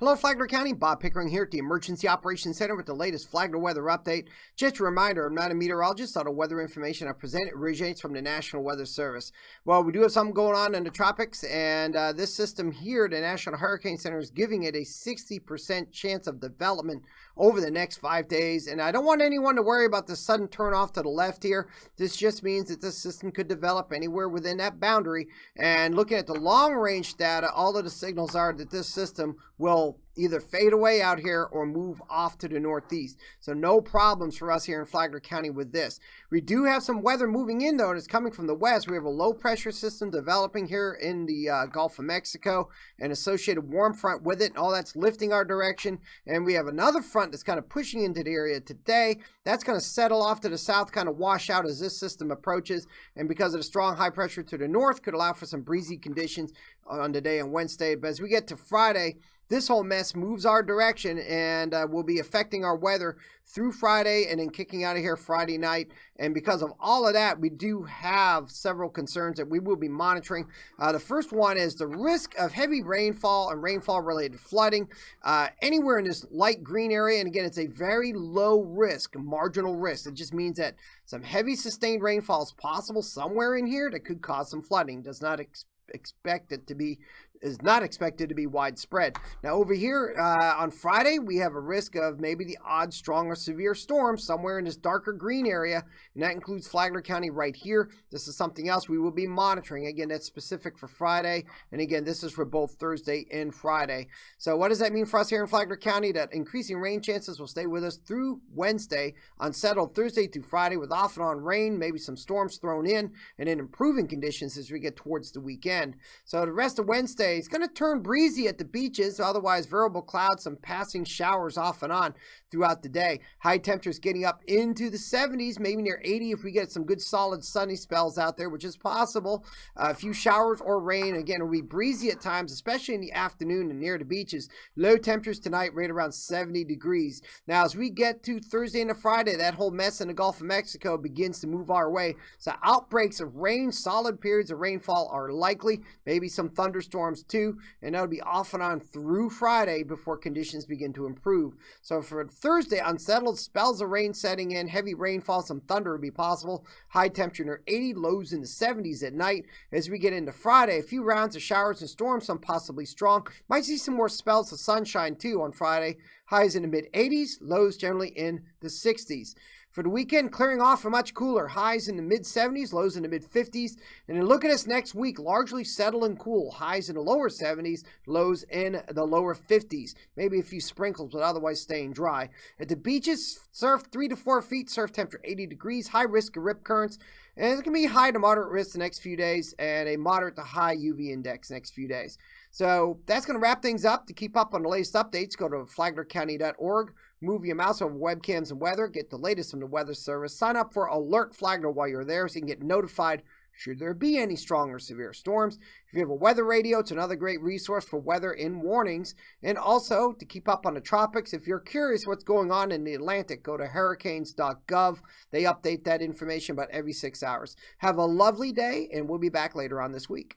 Hello, Flagler County. Bob Pickering here at the Emergency Operations Center with the latest Flagler weather update. Just a reminder, I'm not a meteorologist. All the weather information I present originates from the National Weather Service. Well, we do have something going on in the tropics, and this system here, the National Hurricane Center, is giving it a 60% chance of development over the next 5 days. And I don't want anyone to worry about the sudden turn off to the left here. This just means that this system could develop anywhere within that boundary. And looking at the long-range data, all of the signals are that this system will either fade away out here or move off to the northeast. So no problems for us here in Flagler County with this. We do have some weather moving in, though, and it's coming from the west. We have a low pressure system developing here in the Gulf of Mexico, and associated warm front with it, and all that's lifting our direction. And we have another front that's kind of pushing into the area today. That's going to settle off to the south, kind of wash out as this system approaches, and because of the strong high pressure to the north, could allow for some breezy conditions on today and Wednesday. But as we get to Friday, this whole mess moves our direction and will be affecting our weather through Friday and then kicking out of here Friday night. And because of all of that, we do have several concerns that we will be monitoring. The first one is the risk of heavy rainfall and rainfall-related flooding anywhere in this light green area. And again, it's a very low risk, marginal risk. It just means that some heavy sustained rainfall is possible somewhere in here that could cause some flooding. Does not is not expected to be widespread. Now over here on Friday, we have a risk of maybe the odd strong or severe storm somewhere in this darker green area, and that includes Flagler County right here. This is something else we will be monitoring. Again, that's specific for Friday, and again, this is for both Thursday and Friday. So what does that mean for us here in Flagler County? That increasing rain chances will stay with us through Wednesday, unsettled Thursday through Friday with off and on rain, maybe some storms thrown in, and then improving conditions as we get towards the weekend. So the rest of Wednesday, it's going to turn breezy at the beaches, otherwise variable clouds, some passing showers off and on throughout the day. High temperatures getting up into the 70s, maybe near 80 if we get some good solid sunny spells out there, which is possible. A few showers or rain. Again, it'll be breezy at times, especially in the afternoon and near the beaches. Low temperatures tonight right around 70 degrees. Now, as we get to Thursday and Friday, that whole mess in the Gulf of Mexico begins to move our way. So outbreaks of rain, solid periods of rainfall are likely, maybe some thunderstorms too, and that'll be off and on through Friday before conditions begin to improve. So for Thursday, unsettled spells of rain setting in, heavy rainfall, some thunder would be possible. High temperature near 80, lows in the 70s at night. As we get into Friday, a few rounds of showers and storms, some possibly strong. Might see some more spells of sunshine too on Friday. Highs in the mid-80s, lows generally in the 60s. For the weekend, clearing off for much cooler. Highs in the mid-70s, lows in the mid-50s. And then look at us next week, largely settle and cool. Highs in the lower 70s, lows in the lower 50s. Maybe a few sprinkles, but otherwise staying dry. At the beaches, surf 3 to 4 feet, surf temperature 80 degrees, high risk of rip currents. And it's going to be high to moderate risk the next few days and a moderate to high UV index next few days. So that's going to wrap things up. To keep up on the latest updates, go to flaglercounty.org. Move your mouse over webcams and weather. Get the latest from the Weather Service. Sign up for Alert Flagler while you're there so you can get notified should there be any strong or severe storms. If you have a weather radio, it's another great resource for weather and warnings. And also, to keep up on the tropics, if you're curious what's going on in the Atlantic, go to hurricanes.gov. They update that information about every 6 hours. Have a lovely day, and we'll be back later on this week.